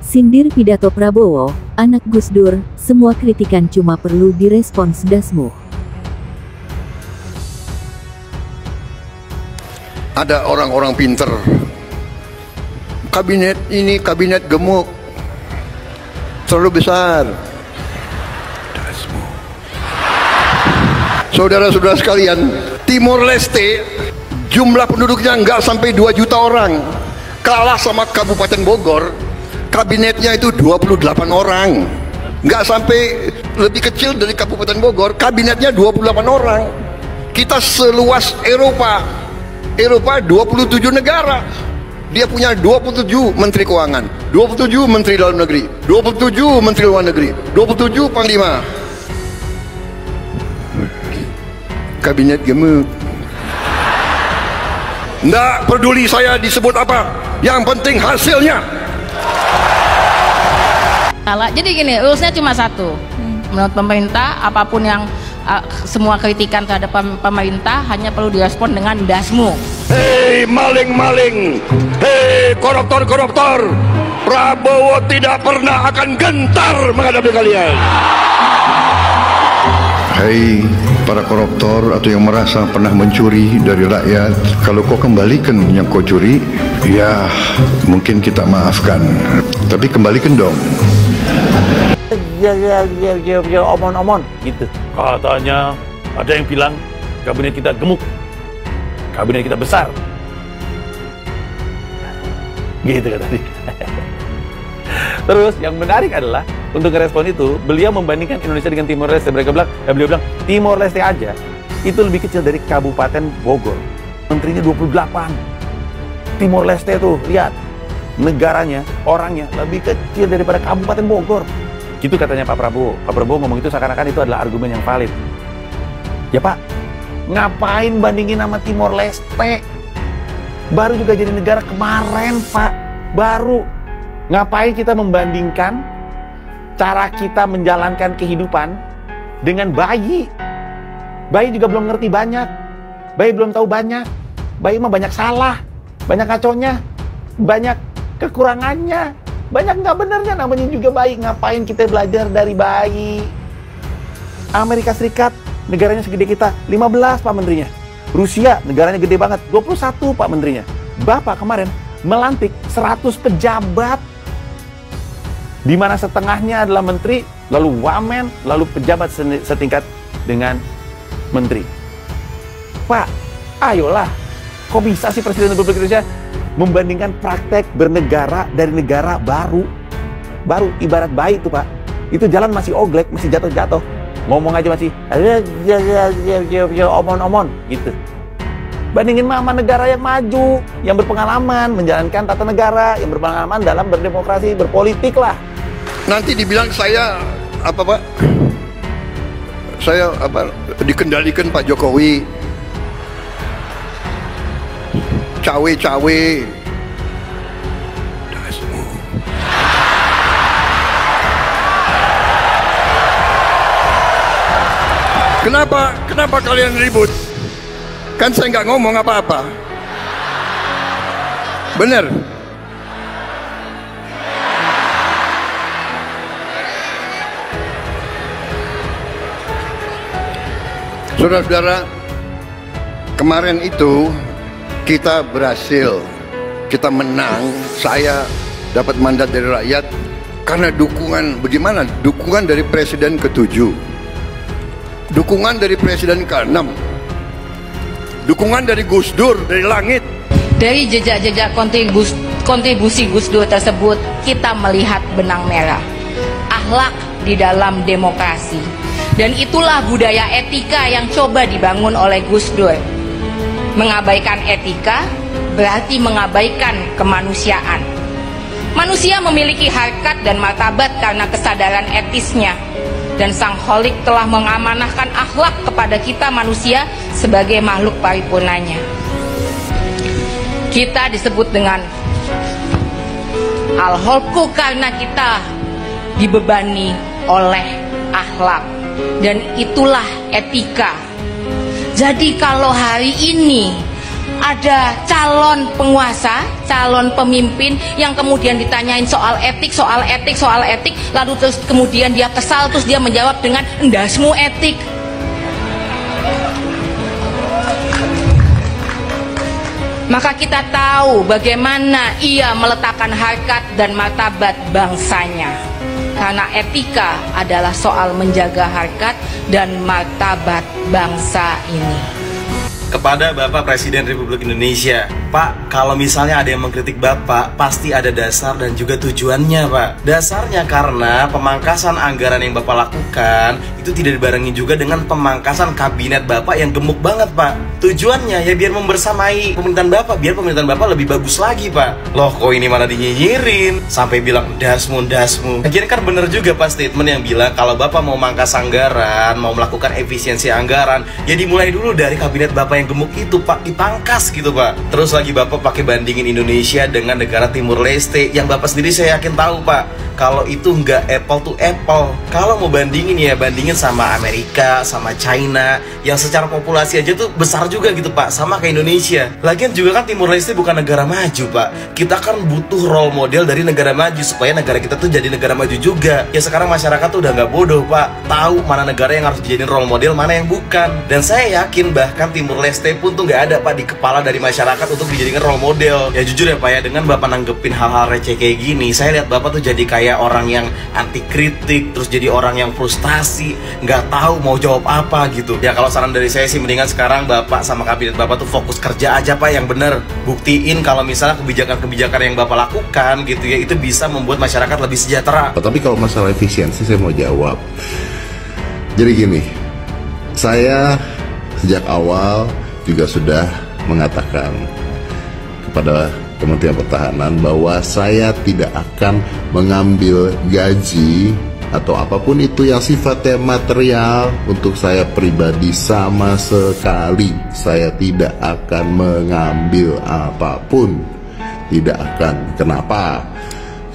Sindir pidato Prabowo, anak Gus Dur, semua kritikan cuma perlu direspons dasmu. Ada orang-orang pinter. Kabinet ini kabinet gemuk, terlalu besar. Dasmu. Saudara-saudara sekalian, Timor Leste jumlah penduduknya nggak sampai 2 juta orang, kalah sama Kabupaten Bogor. Kabinetnya itu 28 orang, nggak sampai, lebih kecil dari Kabupaten Bogor. Kabinetnya 28 orang. Kita seluas Eropa 27 negara. Dia punya 27 menteri keuangan, 27 menteri dalam negeri, 27 menteri luar negeri, 27 panglima. Kabinet gemuk. Nggak peduli saya disebut apa, yang penting hasilnya. Jadi gini, rulesnya cuma satu. Menurut pemerintah, apapun yang semua kritikan terhadap pemerintah hanya perlu direspon dengan dasmu. Hei maling-maling, hei koruptor-koruptor, Prabowo tidak pernah akan gentar menghadapi kalian. Hei para koruptor atau yang merasa pernah mencuri dari rakyat, kalau kau kembalikan yang kau curi, ya mungkin kita maafkan, tapi kembalikan dong. Ya, omon-omon gitu. Katanya ada yang bilang kabinet kita gemuk, kabinet kita besar, gitu katanya. Terus yang menarik adalah untuk merespon itu, beliau membandingkan Indonesia dengan Timor Leste. Beliau bilang Timor Leste aja itu lebih kecil dari Kabupaten Bogor, menterinya 28. Timor Leste tuh lihat, negaranya, orangnya lebih kecil daripada Kabupaten Bogor. Gitu katanya Pak Prabowo. Pak Prabowo ngomong itu seakan-akan itu adalah argumen yang valid. Ya Pak, ngapain bandingin sama Timor Leste? Baru juga jadi negara kemarin Pak, baru. Ngapain kita membandingkan cara kita menjalankan kehidupan dengan bayi? Bayi juga belum ngerti banyak, bayi belum tahu banyak, bayi mah banyak salah, banyak ngaconya, banyak kekurangannya, banyak nggak benernya, namanya juga bayi. Ngapain kita belajar dari bayi? Amerika Serikat negaranya segede kita, 15 Pak Menterinya. Rusia negaranya gede banget, 21 Pak Menterinya. Bapak kemarin melantik 100 pejabat, di mana setengahnya adalah menteri, lalu wamen, lalu pejabat setingkat dengan menteri. Pak, ayolah, kok bisa sih Presiden Republik Indonesia membandingkan praktek bernegara dari negara baru ibarat bayi itu Pak, itu jalan masih oglek, masih jatuh-jatuh, ngomong aja masih omon-omon gitu. Bandingin sama negara yang maju, yang berpengalaman menjalankan tata negara, yang berpengalaman dalam berdemokrasi, berpolitik lah. Nanti dibilang saya apa Pak? Saya apa? Dikendalikan Pak Jokowi. Cawe-cawe. Kenapa kalian ribut? Kan saya nggak ngomong apa-apa. Bener? Saudara-saudara, kemarin itu kita berhasil, kita menang, saya dapat mandat dari rakyat karena dukungan, bagaimana? Dukungan dari Presiden ke-7, dukungan dari Presiden ke-6, dukungan dari Gus Dur, dari langit. Dari jejak-jejak kontribusi Gus Dur tersebut, kita melihat benang merah akhlak di dalam demokrasi. Dan itulah budaya etika yang coba dibangun oleh Gus Dur. Mengabaikan etika berarti mengabaikan kemanusiaan. Manusia memiliki harkat dan martabat karena kesadaran etisnya. Dan Sang Kholik telah mengamanahkan akhlak kepada kita manusia sebagai makhluk paripurnanya. Kita disebut dengan al-kholqu karena kita dibebani oleh akhlak. Dan itulah etika. Jadi kalau hari ini ada calon penguasa, calon pemimpin yang kemudian ditanyain soal etik, lalu terus kemudian dia kesal, terus dia menjawab dengan endasmu etik. Maka kita tahu bagaimana ia meletakkan harkat dan martabat bangsanya. Karena etika adalah soal menjaga harkat dan martabat bangsa ini. Kepada Bapak Presiden Republik Indonesia, Pak, kalau misalnya ada yang mengkritik Bapak, pasti ada dasar dan juga tujuannya, Pak. Dasarnya karena pemangkasan anggaran yang Bapak lakukan itu tidak dibarengi juga dengan pemangkasan kabinet Bapak yang gemuk banget, Pak. Tujuannya ya biar membersamai pemerintahan Bapak, biar pemerintahan Bapak lebih bagus lagi, Pak. Loh, kok ini malah dinyinyirin sampai bilang dasmu. Akhirnya kan bener juga, Pak, statement yang bilang kalau Bapak mau mangkas anggaran, mau melakukan efisiensi anggaran, ya dimulai dulu dari kabinet Bapak yang gemuk itu, Pak, dipangkas gitu, Pak. Terus lagi Bapak pakai bandingin Indonesia dengan negara Timur Leste yang Bapak sendiri saya yakin tahu, Pak, kalau itu nggak apple to apple. Kalau mau bandingin ya bandingin sama Amerika, sama China yang secara populasi aja tuh besar juga gitu, Pak, sama kayak Indonesia. Lagian juga kan Timur Leste bukan negara maju, Pak. Kita kan butuh role model dari negara maju supaya negara kita tuh jadi negara maju juga. Ya sekarang masyarakat tuh udah nggak bodoh, Pak, tahu mana negara yang harus dijadiin role model, mana yang bukan. Dan saya yakin bahkan Timur Leste pun tuh nggak ada, Pak, di kepala dari masyarakat untuk dijadikan role model. Ya jujur ya, Pak, ya dengan Bapak nanggepin hal-hal receh kayak gini, saya lihat Bapak tuh jadi kayak orang yang anti kritik, terus jadi orang yang frustasi, nggak tahu mau jawab apa gitu. Ya kalau saran dari saya sih mendingan sekarang Bapak sama kabinet Bapak tuh fokus kerja aja, Pak, yang bener. Buktiin kalau misalnya kebijakan-kebijakan yang Bapak lakukan gitu ya, itu bisa membuat masyarakat lebih sejahtera. Tapi kalau masalah efisiensi saya mau jawab. Jadi gini, saya sejak awal juga sudah mengatakan kepada Kementerian Pertahanan bahwa saya tidak akan mengambil gaji atau apapun itu yang sifatnya material untuk saya pribadi sama sekali. Saya tidak akan mengambil apapun, tidak akan. Kenapa?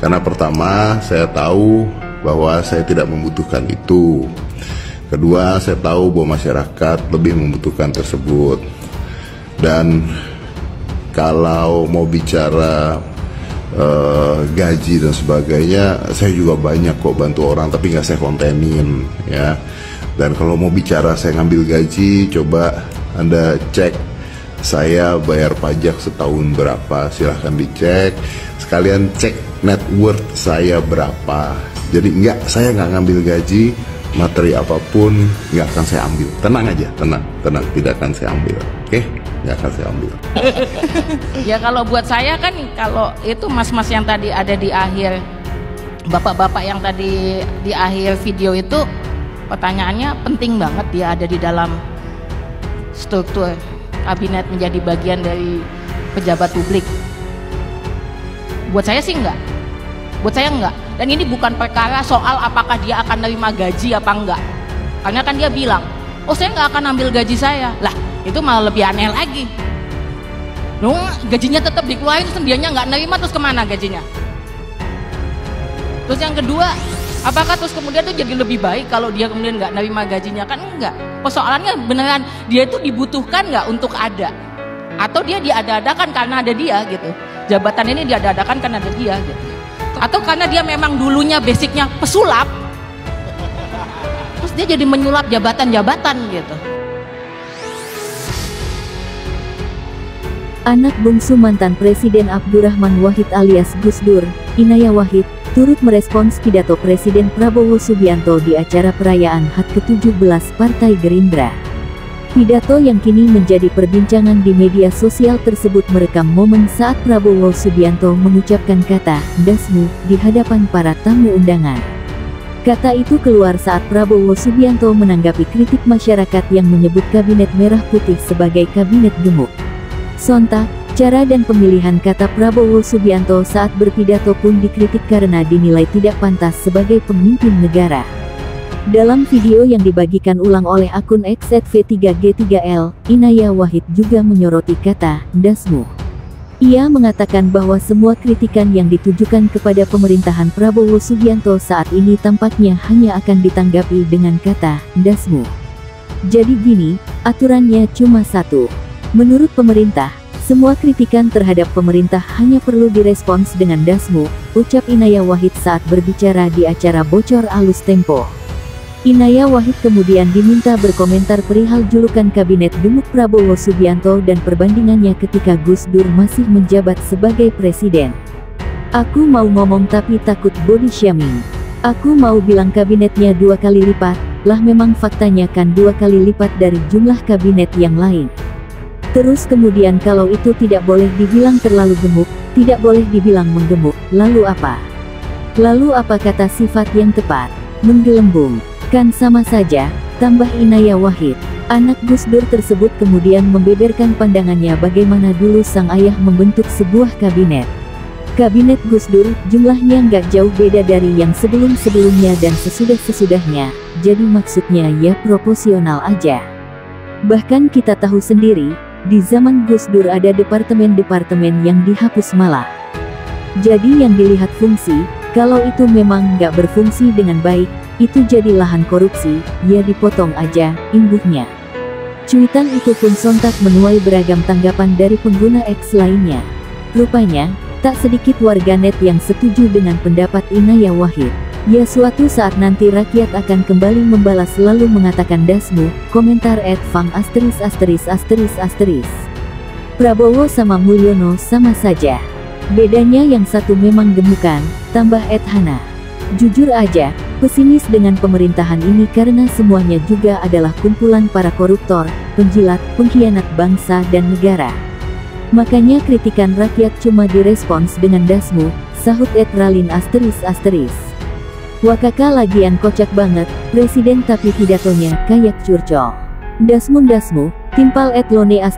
Karena pertama, saya tahu bahwa saya tidak membutuhkan itu. Kedua, saya tahu bahwa masyarakat lebih membutuhkan tersebut. Dan kalau mau bicara gaji dan sebagainya, saya juga banyak kok bantu orang, tapi nggak saya kontenin ya. Dan kalau mau bicara saya ngambil gaji, coba Anda cek saya bayar pajak setahun berapa, silahkan dicek. Sekalian cek net worth saya berapa. Jadi saya nggak ngambil gaji, materi apapun nggak akan saya ambil. Tenang aja, tenang, tidak akan saya ambil. Oke? Nggak akan saya ambil. Ya kalau buat saya kan, kalau itu mas-mas yang tadi ada di akhir, bapak-bapak yang tadi di akhir video itu, pertanyaannya penting banget, dia ada di dalam struktur kabinet menjadi bagian dari pejabat publik. Buat saya sih enggak. Buat saya enggak. Dan ini bukan perkara soal apakah dia akan nerima gaji apa enggak. Karena kan dia bilang, oh saya nggak akan ambil gaji saya. Lah, itu malah lebih aneh lagi. Loh, gajinya tetap dikeluarin, dianya nggak nerima, terus kemana gajinya? Terus yang kedua, apakah terus kemudian tuh jadi lebih baik kalau dia kemudian nggak nerima gajinya? Kan enggak. Persoalannya beneran dia itu dibutuhkan nggak untuk ada? Atau dia diada-adakan karena ada dia gitu? Jabatan ini diada-adakan karena ada dia gitu. Atau karena dia memang dulunya basicnya pesulap, terus dia jadi menyulap jabatan-jabatan gitu. Anak bungsu mantan Presiden Abdurrahman Wahid alias Gus Dur, Inaya Wahid, turut merespons pidato Presiden Prabowo Subianto di acara perayaan HUT ke-17 Partai Gerindra. Pidato yang kini menjadi perbincangan di media sosial tersebut merekam momen saat Prabowo Subianto mengucapkan kata "dasmu" di hadapan para tamu undangan. Kata itu keluar saat Prabowo Subianto menanggapi kritik masyarakat yang menyebut Kabinet Merah Putih sebagai kabinet gemuk. Sontak, cara dan pemilihan kata Prabowo Subianto saat berpidato pun dikritik karena dinilai tidak pantas sebagai pemimpin negara. Dalam video yang dibagikan ulang oleh akun X@V3G3L, Inaya Wahid juga menyoroti kata "dasmu". Ia mengatakan bahwa semua kritikan yang ditujukan kepada pemerintahan Prabowo Subianto saat ini tampaknya hanya akan ditanggapi dengan kata "dasmu". Jadi gini, aturannya cuma satu. Menurut pemerintah, Semua kritikan terhadap pemerintah hanya perlu direspons dengan dasmu, ucap Inayah Wahid saat berbicara di acara Bocor Alus Tempo. Inayah Wahid kemudian diminta berkomentar perihal julukan kabinet gemuk Prabowo Subianto dan perbandingannya ketika Gus Dur masih menjabat sebagai presiden. Aku mau ngomong tapi takut body shaming. Aku mau bilang kabinetnya 2 kali lipat, lah memang faktanya kan 2 kali lipat dari jumlah kabinet yang lain. Terus kemudian kalau itu tidak boleh dibilang terlalu gemuk, tidak boleh dibilang menggemuk, lalu apa? Lalu apa kata sifat yang tepat? Menggelembung. Kan sama saja, tambah Inayah Wahid. Anak Gus Dur tersebut kemudian membeberkan pandangannya bagaimana dulu sang ayah membentuk sebuah kabinet. Kabinet Gus Dur jumlahnya nggak jauh beda dari yang sebelum-sebelumnya dan sesudah-sesudahnya, jadi maksudnya ya proporsional aja. Bahkan kita tahu sendiri, di zaman Gus Dur ada departemen-departemen yang dihapus malah. Jadi yang dilihat fungsi, kalau itu memang nggak berfungsi dengan baik, itu jadi lahan korupsi, ya dipotong aja, imbuhnya. Cuitan itu pun sontak menuai beragam tanggapan dari pengguna X lainnya. Rupanya, tak sedikit warganet yang setuju dengan pendapat Inayah Wahid. Ya suatu saat nanti rakyat akan kembali membalas lalu mengatakan dasmu, komentar @fang ********. Prabowo sama Mulyono sama saja. Bedanya yang satu memang gemukan, tambah @hana. Jujur aja, pesimis dengan pemerintahan ini karena semuanya juga adalah kumpulan para koruptor, penjilat, pengkhianat bangsa dan negara. Makanya kritikan rakyat cuma direspons dengan dasmu, sahut @ralin *******. Wakaka lagian kocak banget, presiden tapi pidatonya kayak curcol. Dasmu, timpal @lone *******.